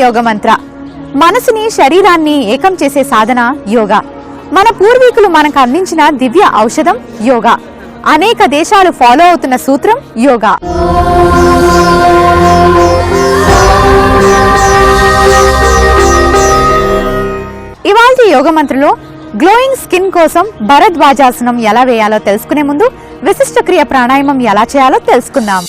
యోగ మంత్ర. మనసుని శరీరాన్ని ఏకం చేసే సాధన యోగా. మన పూర్వీకులు మనకు అందించిన దివ్య ఔషధం యోగా. అనేక దేశాలు ఫాలో అవుతున్న సూత్రం యోగా. ఇవాల్టి యోగ మంత్రలో గ్లోయింగ్ స్కిన్ కోసం భరద్వాజాసనం ఎలా వేయాలో తెలుసుకునే ముందు విశిష్ట క్రియ ప్రాణాయామం ఎలా చేయాలో తెలుసుకుందాం.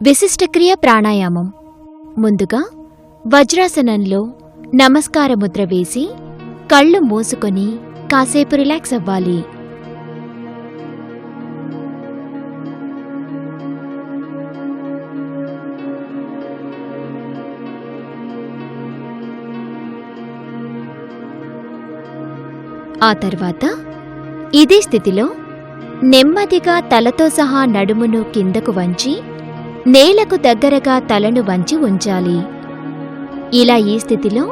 విశిష్టక్రియ ప్రాణాయామం. ముందుగా వజ్రాసనంలో నమస్కార ముద్ర వేసి కళ్ళు మూసుకొని కాసేపు రిలాక్స్ అవ్వాలి. ఆ తర్వాత ఇదే స్థితిలో నెమ్మదిగా తలతో సహా నడుమును కిందకు వంచి నేలకు దగ్గరగా తలను వంచి ఉంచాలి. ఇలా ఈ స్థితిలో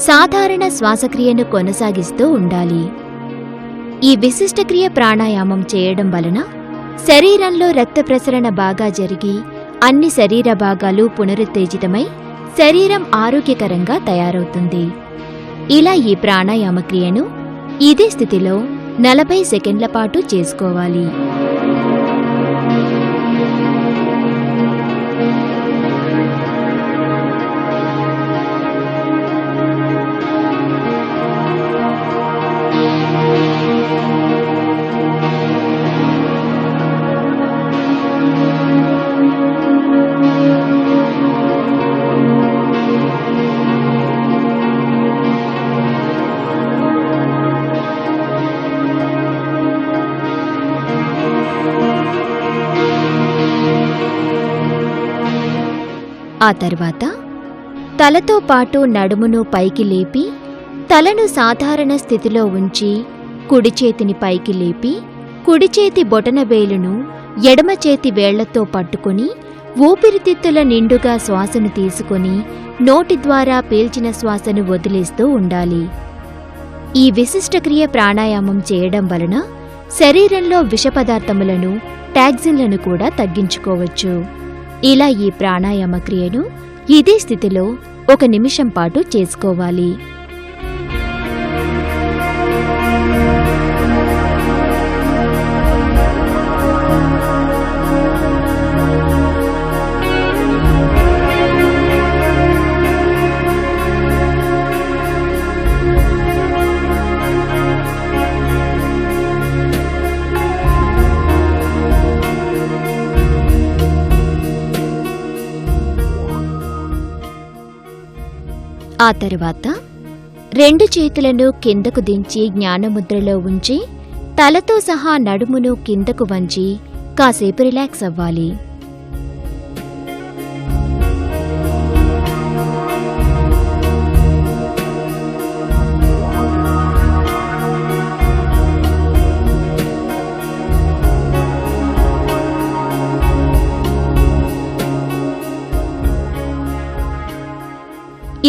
సాధారణ శ్వాసక్రియను కొనసాగిస్తూ ఉండాలి. ఈ విశిష్టక్రియ ప్రాణాయామం చేయడం వలన శరీరంలో రక్త ప్రసరణ బాగా జరిగి అన్ని శరీర భాగాలు పునరుత్తేజితమై శరీరం ఆరోగ్యకరంగా తయారవుతుంది. ఇలా ఈ ప్రాణాయామ క్రియను ఇదే స్థితిలో 40 సెకండ్ల పాటు చేసుకోవాలి. ఆ తర్వాత తలతో పాటు నడుమును పైకి లేపి తలను సాధారణ స్థితిలో ఉంచి కుడి చేతిని పైకి లేపి కుడి చేతి బొటనవేలును ఎడమ చేతి వేళ్లతో పట్టుకుని ఊపిరితిత్తుల నిండుగా శ్వాసను తీసుకొని నోటి ద్వారా పీల్చిన శ్వాసను వదిలేస్తూ ఉండాలి. ఈ విశిష్టక్రియ ప్రాణాయామం చేయడం వలన శరీరంలో విష పదార్థములను టాక్సిన్లను కూడా తగ్గించుకోవచ్చు. ఇలా ఈ ప్రాణాయామ క్రియను ఇదే స్థితిలో 1 నిమిషం పాటు చేసుకోవాలి. ఆ తరువాత 2 చేతులను కిందకు దించి జ్ఞానముద్రలో ఉంచి తలతో సహా నడుమును కిందకు వంచి కాసేపు రిలాక్స్ అవ్వాలి.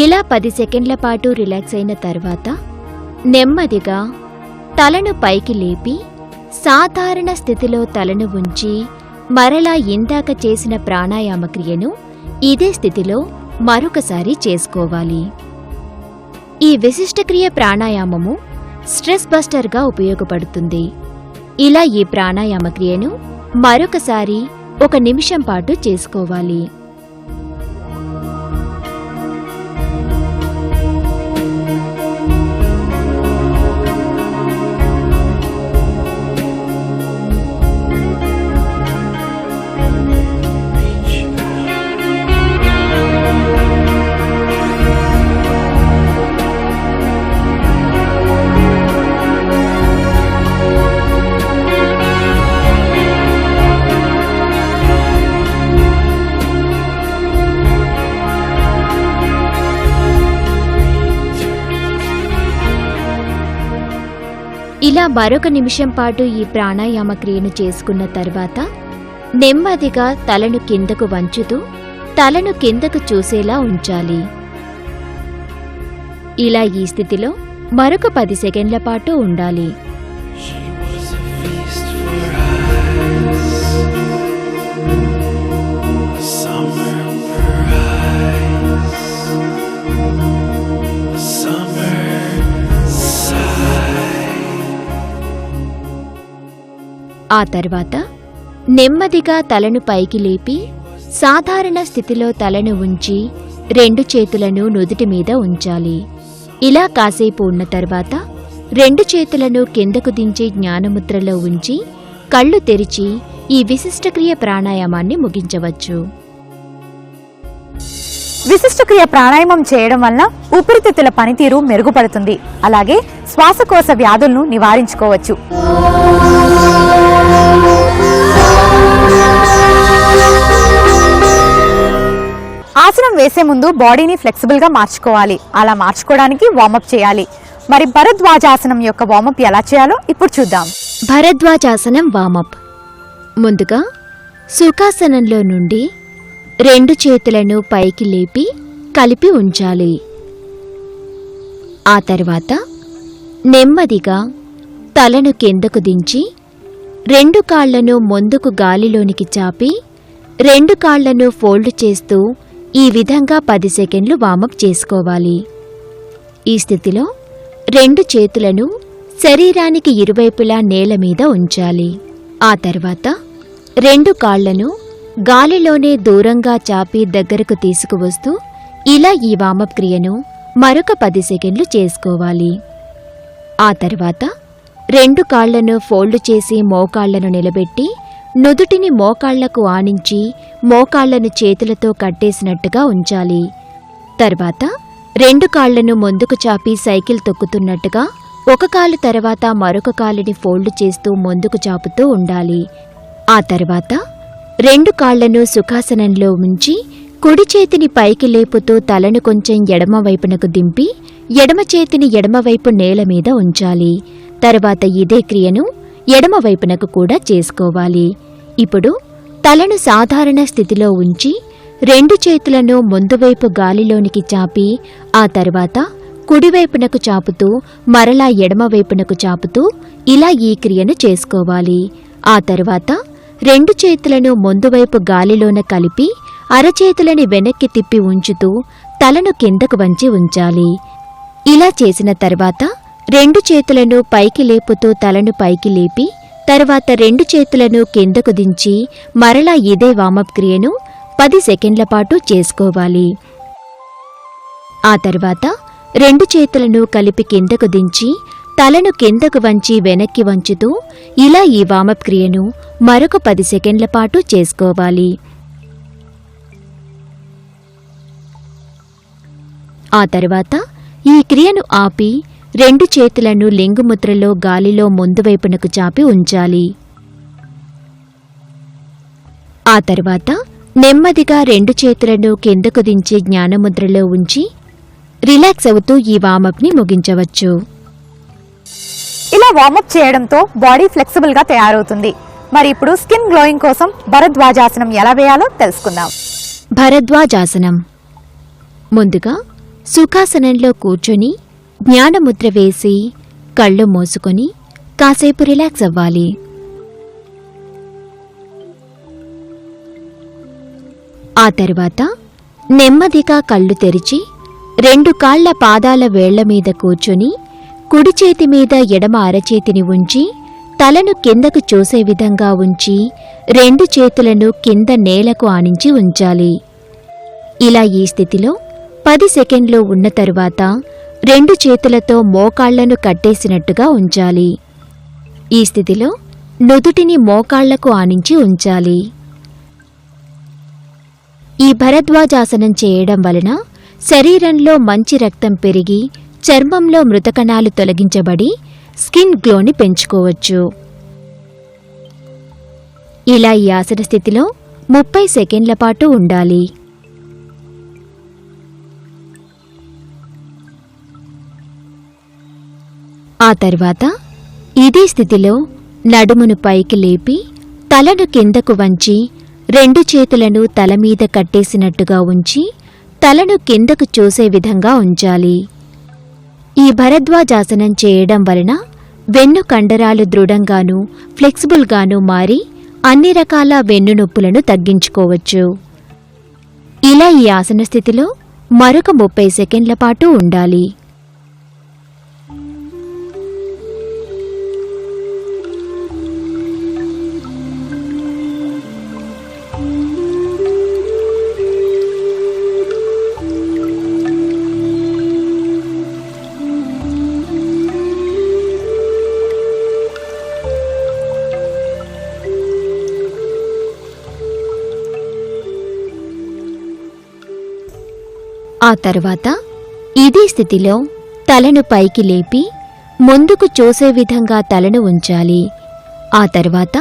ఇలా 10 సెకండ్ల పాటు రిలాక్స్ అయిన తర్వాత నెమ్మదిగా తలను పైకి లేపి సాధారణ స్థితిలో తలను ఉంచి మరలా ఇందాక చేసిన ప్రాణాయామ క్రియను ఇదే స్థితిలో మరొకసారి చేసుకోవాలి. ఈ విశిష్టక్రియ ప్రాణాయామము స్ట్రెస్ బస్టర్గా ఉపయోగపడుతుంది. ఇలా ఈ ప్రాణాయామ క్రియను మరొకసారి 1 నిమిషం పాటు చేసుకోవాలి. ఇలా మరొక నిమిషం పాటు ఈ ప్రాణాయామ క్రియను చేసుకున్న తర్వాత నెమ్మదిగా తలను కిందకు వంచుతూ తలను కిందకు చూసేలా ఉంచాలి. ఇలా ఈ స్థితిలో మరొక 10 సెకండ్ల పాటు ఉండాలి. ఆ తర్వాత నెమ్మదిగా తలను పైకి లేపి సాధారణ స్థితిలో తలను ఉంచి 2 చేతులను నుదుటి మీద ఉంచాలి. ఇలా కాసేపు ఉన్న తర్వాత 2 చేతులను కిందకు దించి జ్ఞానముద్రలో ఉంచి కళ్ళు తెరిచి ఈ విశిష్టక్రియ ప్రాణాయామాన్ని ముగించవచ్చు. విశిష్టక్రియ ప్రాణాయామం చేయడం వలన ఊపిరితిత్తుల పనితీరు మెరుగుపడుతుంది. అలాగే శ్వాసకోశ వ్యాధులను నివారించుకోవచ్చు. ఆసనం వేసే ముందు బాడీని ఫ్లెక్సిబుల్ గా మార్చుకోవాలి. అలా మార్చుకోవడానికి వార్మప్ చేయాలి. మరి భరద్వాజాసనం యొక్క వార్మప్ ఎలా చేయాలో ఇప్పుడు చూద్దాం. భరద్వాజాసనం వార్మప్. ముందుగా సుఖాసనంలో నుండి 2 చేతులను పైకి లేపి కలిపి ఉంచాలి. ఆ తర్వాత నెమ్మదిగా తలను కిందకు దించి 2 కాళ్లను ముందుకు గాలిలోనికి చాపి 2 కాళ్లను ఫోల్డ్ చేస్తూ ఈ విధంగా 10 సెకండ్లు వార్మప్ చేసుకోవాలి. ఈ స్థితిలో 2 చేతులను శరీరానికి ఇరువైపులా నేల మీద ఉంచాలి. ఆ తర్వాత 2 కాళ్లను గాలిలోనే దూరంగా చాపి దగ్గరకు తీసుకువస్తూ ఇలా ఈ వార్మప్ క్రియను మరొక 10 సెకండ్లు చేసుకోవాలి. ఆ తర్వాత 2 కాళ్లను ఫోల్డ్ చేసి మోకాళ్లను నిలబెట్టి నుదుటిని మోకాళ్లకు ఆనించి మోకాళ్లను చేతులతో కట్టేసినట్టుగా ఉంచాలి. తర్వాత 2 కాళ్లను ముందుకు చాపి సైకిల్ తొక్కుతున్నట్టుగా ఒక కాలు తర్వాత మరొక కాలుని ఫోల్డ్ చేస్తూ ముందుకు చాపుతూ ఉండాలి. ఆ తర్వాత 2 కాళ్లను సుఖాసనంలో ఉంచి కుడి చేతిని పైకి లేపుతూ తలను కొంచెం ఎడమ వైపునకు దింపి ఎడమ చేతిని ఎడమవైపు నేల మీద ఉంచాలి. తర్వాత ఇదే క్రియను ఎడమ వైపునకు కూడా చేసుకోవాలి. ఇప్పుడు తలను సాధారణ స్థితిలో ఉంచి 2 చేతులను ముందువైపు గాలిలోనికి చాపి ఆ తర్వాత కుడివైపునకు చాపుతూ మరలా ఎడమవైపునకు చాపుతూ ఇలా ఈ క్రియను చేసుకోవాలి. ఆ తర్వాత 2 చేతులను ముందువైపు గాలిలోన కలిపి అరచేతులని వెనక్కి తిప్పి ఉంచుతూ తలను కిందకు వంచి ఉంచాలి. ఇలా చేసిన తర్వాత 2 చేతులను పైకి లేపుతూ తలను పైకి లేపి తర్వాత 2 చేతులను కిందకు దించి మరలా ఇదే వార్మప్ క్రియను 10 సెకండ్ల పాటు చేసుకోవాలి. ఆ తర్వాత 2 చేతులను కలిపి కిందకు దించి తలను కిందకు వంచి వెనక్కి వంచుతూ ఇలా ఈ వార్మప్ క్రియను మరొక 10 సెకండ్ల పాటు చేసుకోవాలి. ఆ తర్వాత ఈ క్రియను ఆపి 2 చేతులను లింగుముద్రలో గాలిలో ముందువైపునకు చాపి ఉంచాలి. ఆ తర్వాత నెమ్మదిగా 2 చేతులను కిందకు దించి జ్ఞానముద్రలో ఉంచి రిలాక్స్ అవుతూ ఈ వార్మప్ని ముగించవచ్చు. ఇలా వార్మప్ చేయడంతో బాడీ ఫ్లెక్సిబుల్ గా తయారవుతుంది. మరి ఇప్పుడు స్కిన్ గ్లోయింగ్ కోసం భరద్వాజాసనం ఎలా వేయాలో తెలుసుకుందాం. భరద్వాజాసనం. ముందుగా సుఖాసనంలో కూర్చొని జ్ఞానముద్ర వేసి కళ్ళు మూసుకొని కాసేపు రిలాక్స్ అవ్వాలి. ఆ తర్వాత నెమ్మదిగా కళ్ళు తెరిచి 2 కాళ్ల పాదాల వేళ్ల మీద కూర్చొని కుడి చేతి మీద ఎడమ అరచేతిని ఉంచి తలను కిందకు చూసే విధంగా ఉంచి 2 చేతులను కింద నేలకు ఆనించి ఉంచాలి. ఇలా ఈ స్థితిలో 10 సెకండ్లు ఉన్న తరువాత 2 చేతులతో మోకాళ్లను కట్టేసినట్టుగా ఉంచాలి. ఈ స్థితిలో నుదుటిని మోకాళ్లకు ఆనించి ఉంచాలి. ఈ భరద్వాజాసనం చేయడం వలన శరీరంలో మంచి రక్తం పెరిగి చర్మంలో మృతకణాలు తొలగించబడి స్కిన్ గ్లోని పెంచుకోవచ్చు. ఇలా ఈ ఆసన స్థితిలో 30 సెకండ్ల పాటు ఉండాలి. ఆ తర్వాత ఇదే స్థితిలో నడుమును పైకి లేపి తలను కిందకు వంచి 2 చేతులను తలమీద కట్టేసినట్టుగా ఉంచి తలను కిందకు చూసే విధంగా ఉంచాలి. ఈ భరద్వాజాసనం చేయడం వలన వెన్ను కండరాలు దృఢంగానూ ఫ్లెక్సిబుల్గానూ మారి అన్ని రకాల వెన్ను నొప్పులను తగ్గించుకోవచ్చు. ఇలా ఈ ఆసన స్థితిలో మరొక 30 సెకండ్ల పాటు ఉండాలి. ఆ తర్వాత ఇదే స్థితిలో తలను పైకి లేపి ముందుకు చూసే విధంగా తలను ఉంచాలి. ఆ తర్వాత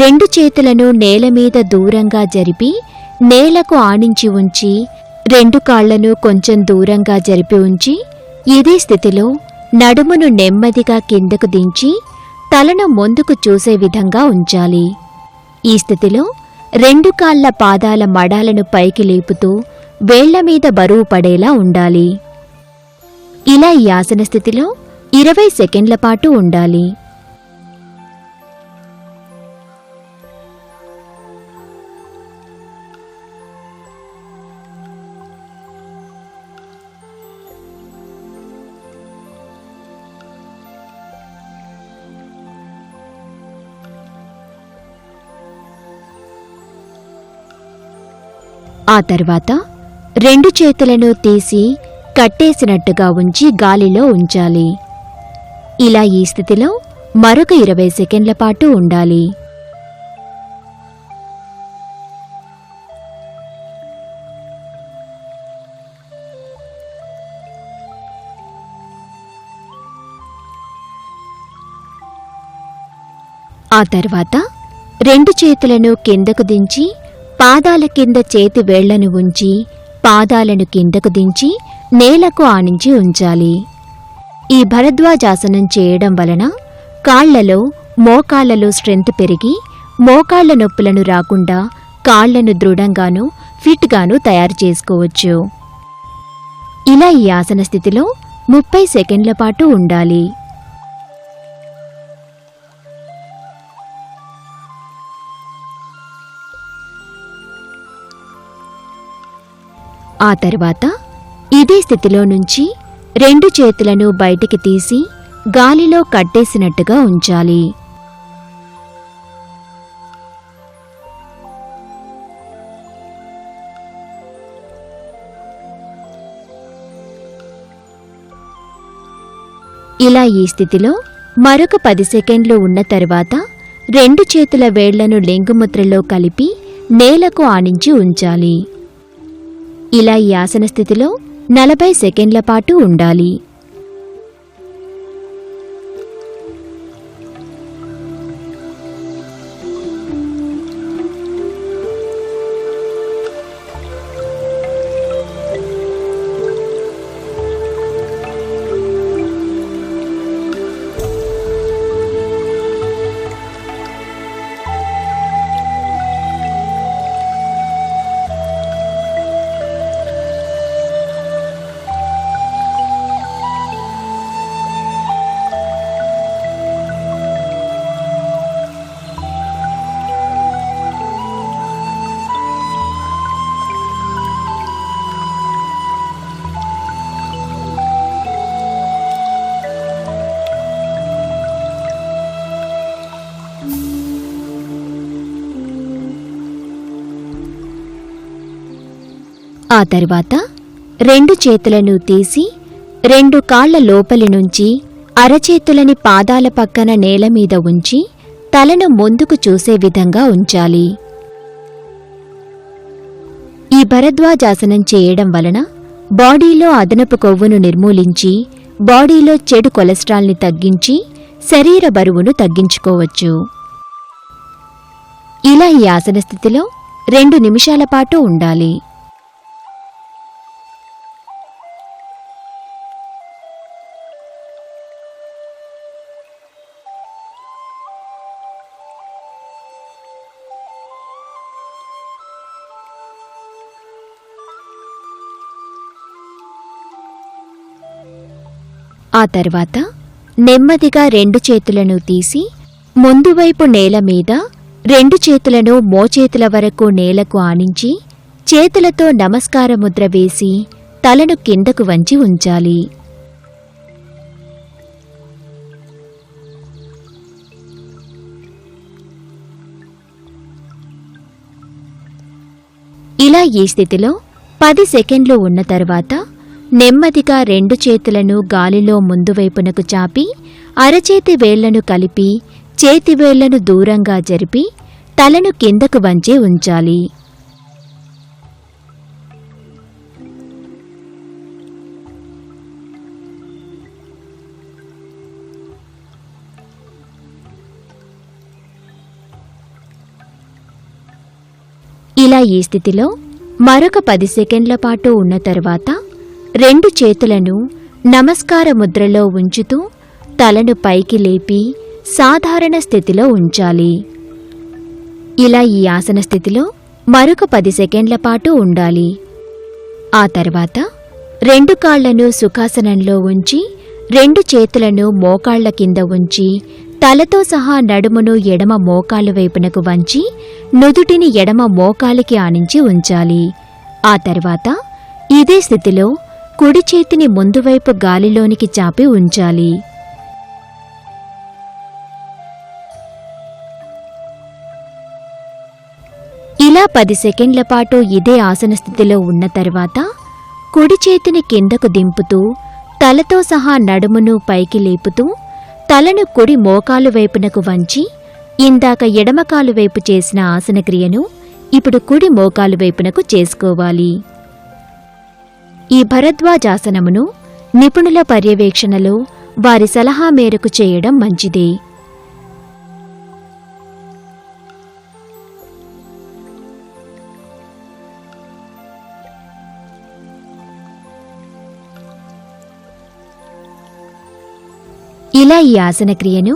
2 చేతులను నేలమీద దూరంగా జరిపి నేలకు ఆనించి ఉంచి 2 కాళ్లను కొంచెం దూరంగా జరిపి ఉంచి ఇదే స్థితిలో నడుమును నెమ్మదిగా కిందకు దించి తలను ముందుకు చూసే విధంగా ఉంచాలి. ఈ స్థితిలో 2 కాళ్ల పాదాల మడాలను పైకి లేపుతూ వేళ్లమీద బరువు పడేలా ఉండాలి. ఇలా ఈ ఆసన స్థితిలో 20 సెకండ్ల పాటు ఉండాలి. ఆ తర్వాత 2 చేతులను తీసి కట్టేసినట్టుగా ఉంచి గాలిలో ఉంచాలి. ఇలా ఈ స్థితిలో మరొక 20 సెకండ్ల పాటు ఉండాలి. ఆ తర్వాత 2 చేతులను కిందకు దించి పాదాల కింద చేతి వేళ్లను ఉంచి పాదాలను కిందకు దించి నేలకు ఆనించి ఉంచాలి. ఈ భరద్వాజాసనం చేయడం వలన కాళ్లలో మోకాళ్లలో స్ట్రెంత్ పెరిగి మోకాళ్ల నొప్పులను రాకుండా కాళ్లను దృఢంగానూ ఫిట్గానూ తయారు చేసుకోవచ్చు. ఇలా ఈ ఆసన స్థితిలో 30 సెకండ్ల పాటు ఉండాలి. ఆ తర్వాత ఇదే స్థితిలో నుంచి 2 చేతులను బయటికి తీసి గాలిలో కట్టేసినట్టుగా ఉంచాలి. ఇలా ఈ స్థితిలో మరొక 10 సెకండ్లు ఉన్న తరువాత 2 చేతుల వేళ్లను లింగముద్రలో కలిపి నేలకు ఆనించి ఉంచాలి. ఇలా ఈ ఆసన స్థితిలో 40 సెకండ్ల పాటు ఉండాలి. ఆ తరువాత 2 చేతులను తీసి 2 కాళ్ల లోపలి నుంచి అరచేతులని పాదాల పక్కన నేలమీద ఉంచి తలను ముందుకు చూసే విధంగా ఉంచాలి. ఈ భరద్వాజాసనం చేయడం వలన బాడీలో అదనపు కొవ్వును నిర్మూలించి బాడీలో చెడు కొలెస్ట్రాల్ని తగ్గించి శరీర బరువును తగ్గించుకోవచ్చు. ఇలా ఈ ఆసన స్థితిలో 2 నిమిషాల పాటు ఉండాలి. ఆ తర్వాత నెమ్మదిగా 2 చేతులను తీసి ముందువైపు నేల మీద 2 చేతులను మోచేతుల వరకు నేలకు ఆనించి చేతులతో నమస్కార ముద్ర వేసి తలను కిందకు వంచి ఉంచాలి. ఇలా ఈ స్థితిలో 10 సెకండ్లు ఉన్న తర్వాత నెమ్మదిగా 2 చేతులను గాలిలో ముందువైపునకు చాపి అరచేతి వేళ్లను కలిపి చేతివేళ్లను దూరంగా జరిపి తలను కిందకు వంచి ఉంచాలి. ఇలా ఈ స్థితిలో మరొక 10 సెకండ్ల పాటు ఉన్న తర్వాత 2 చేతులను నమస్కార ముద్రలో ఉంచుతూ తలను పైకి లేపి సాధారణ స్థితిలో ఉంచాలి. ఇలా ఈ ఆసన స్థితిలో మరొక 10 సెకండ్ల పాటు ఉండాలి. ఆ తర్వాత 2 కాళ్లను సుఖాసనంలో ఉంచి 2 చేతులను మోకాళ్ల కింద ఉంచి తలతో సహా నడుమును ఎడమ మోకాలు వైపునకు వంచి నుదుటిని ఎడమ మోకాలికి ఆనించి ఉంచాలి. ఆ తర్వాత ఇదే స్థితిలో కుడి చేతిని ముందువైపు గాలిలోనికి చాపి ఉంచాలి. ఇలా 10 సెకండ్ల పాటు ఇదే ఆసన స్థితిలో ఉన్న తర్వాత కుడి చేతిని కిందకు దింపుతూ తలతో సహా నడుమును పైకి లేపుతూ తలను కుడి మోకాలు వైపునకు వంచి ఇందాక ఎడమకాలు వైపు చేసిన ఆసన క్రియను ఇప్పుడు కుడి మోకాలు వైపునకు చేసుకోవాలి. ఈ భరద్వాజాసనమును నిపుణుల పర్యవేక్షణలో వారి సలహా మేరకు చేయడం మంచిదే. ఇలా ఈ ఆసన క్రియను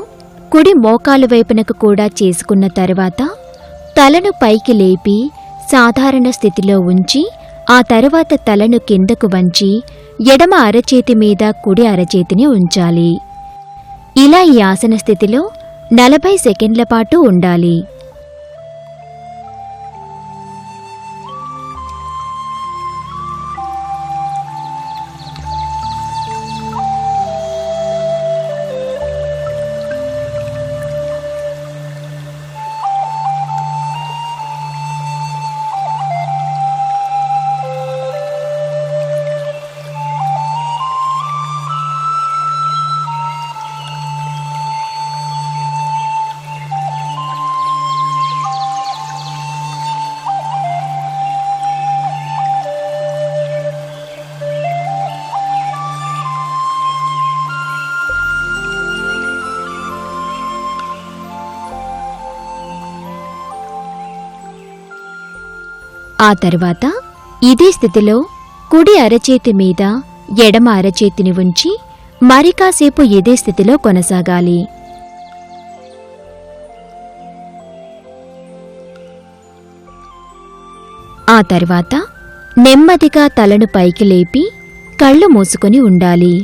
కుడి మోకాలు వైపునకు కూడా చేసుకున్న తరువాత తలను పైకి లేపి సాధారణ స్థితిలో ఉంచి ఆ తరువాత తలను కిందకు వంచి ఎడమ అరచేతి మీద కుడి అరచేతిని ఉంచాలి. ఇలా ఈ ఆసన స్థితిలో 40 సెకండ్ల పాటు ఉండాలి. ఆ తరువాత ఇదే స్థితిలో కుడి అరచేతి మీద ఎడమ అరచేతిని ఉంచి మరి కాసేపు ఇదే స్థితిలో కొనసాగాలి. ఆ తర్వాత నెమ్మదిగా తలను పైకి లేపి కళ్ళు మూసుకొని ఉండాలి.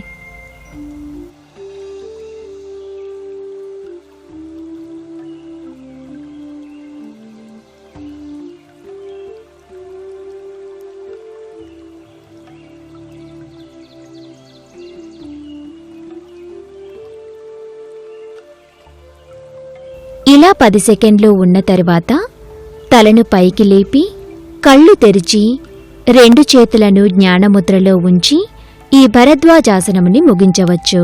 ఇలా 10 సెకండ్లు ఉన్న తరువాత తలను పైకి లేపి కళ్ళు తెరిచి 2 చేతులను జ్ఞానముద్రలో ఉంచి ఈ భరద్వాజాసనముని ముగించవచ్చు.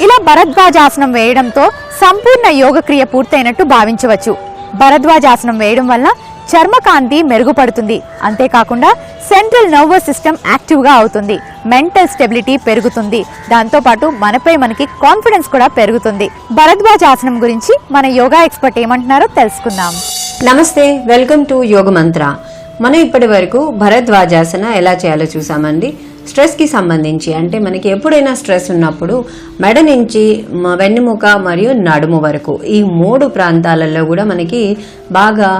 ఇలా భరద్వాజాసనం వేయడంతో సంపూర్ణ యోగక్రియ పూర్తయినట్టు భావించవచ్చు. భరద్వాజాసనం వేయడం వల్ల చర్మకాంతి మెరుగుపడుతుంది. అంతేకాకుండా సెంట్రల్ నర్వస్ సిస్టమ్ యాక్టివ్గా అవుతుంది, మెంటల్ స్టెబిలిటీ పెరుగుతుంది. దాంతోపాటు మనకి కాన్ఫిడెన్స్ కూడా పెరుగుతుంది. భరద్వాజాసనం గురించి మన యోగా ఎక్స్పర్ట్ ఏమంటున్నారో తెలుసుకుందాం. నమస్తే, వెల్కమ్ టు యోగ మంత్ర. మనం ఇప్పటి వరకు భరద్వాజాసన ఎలా చేయాలో చూసామండి. స్ట్రెస్కి సంబంధించి అంటే మనకి ఎప్పుడైనా స్ట్రెస్ ఉన్నప్పుడు మెడ నుంచి వెన్నుముక మరియు నడుము వరకు ఈ 3 ప్రాంతాలలో కూడా మనకి బాగా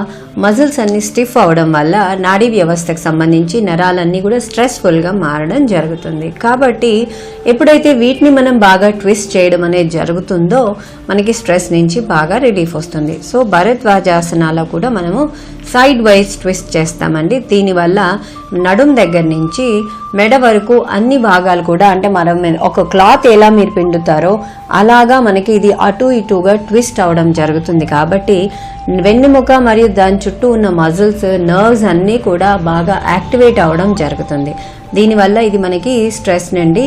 మజిల్స్ అన్ని స్టిఫ్ అవడం వల్ల నాడీ వ్యవస్థకు సంబంధించి నరాలన్నీ కూడా స్ట్రెస్ఫుల్గా మారడం జరుగుతుంది. కాబట్టి ఎప్పుడైతే వీటిని మనం బాగా ట్విస్ట్ చేయడం అనేది జరుగుతుందో మనకి స్ట్రెస్ నుంచి బాగా రిలీఫ్ వస్తుంది. సో భరద్వాజాసనాలో కూడా మనము సైడ్ వైజ్ ట్విస్ట్ చేస్తామండి. దీనివల్ల నడుం దగ్గర నుంచి మెడ వరకు అన్ని భాగాలు కూడా, అంటే మనం ఒక క్లాత్ ఎలా మీరు పిండుతారో అలాగా మనకి ఇది అటు ఇటుగా ట్విస్ట్ అవడం జరుగుతుంది. కాబట్టి వెన్నెముక మరియు దాని చుట్టూ ఉన్న మజిల్స్, నర్వ్స్ అన్నీ కూడా బాగా యాక్టివేట్ అవ్వడం జరుగుతుంది. దీనివల్ల ఇది మనకి స్ట్రెస్ నుండి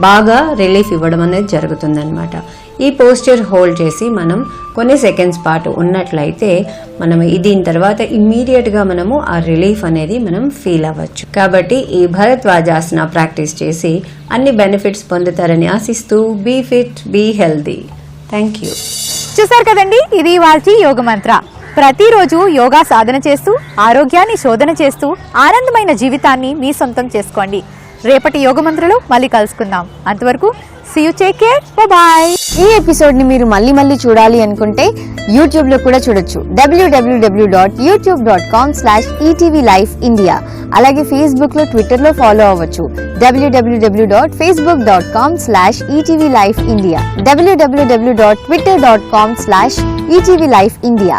బాగా రిలీఫ్ ఇవ్వడం అనేది జరుగుతుంది అనమాట. ఈ పోస్చర్ హోల్డ్ చేసి మనం కొన్ని సెకండ్స్ పాటు ఉన్నట్లయితే మనం దీని తర్వాత ఇమ్మీడియట్గా మనము ఆ రిలీఫ్ అనేది మనం ఫీల్ అవ్వచ్చు. కాబట్టి ఈ భరద్వాజాసన ప్రాక్టీస్ చేసి అన్ని బెనిఫిట్స్ పొందుతారని ఆశిస్తూ be fit, be healthy. Thank you. చూసారు కదండి, ఇది వాళ్ళకి యోగ మంత్ర. ప్రతిరోజు యోగా సాధన చేస్తూ ఆరోగ్యాన్ని శోధన చేస్తూ ఆనందమైన జీవితాన్ని మీ సొంతం చేసుకోండి. రేపటి యోగ మంత్రలో మళ్ళీ కలుసుకుందాం. అంతవరకు see you, take care, bye bye. ఈ ఎపిసోడ్ ని మీరు మళ్ళీ చూడాలి అనుకుంటే యూట్యూబ్ లో కూడా చూడొచ్చు. www.youtube.com/etvlifeindia. అలాగే ఫేస్బుక్ లో, ట్విట్టర్ లో ఫాలో అవ్వచ్చు. www.facebook.com/etvlifeindia. www.twitter.com/etvlifeindia.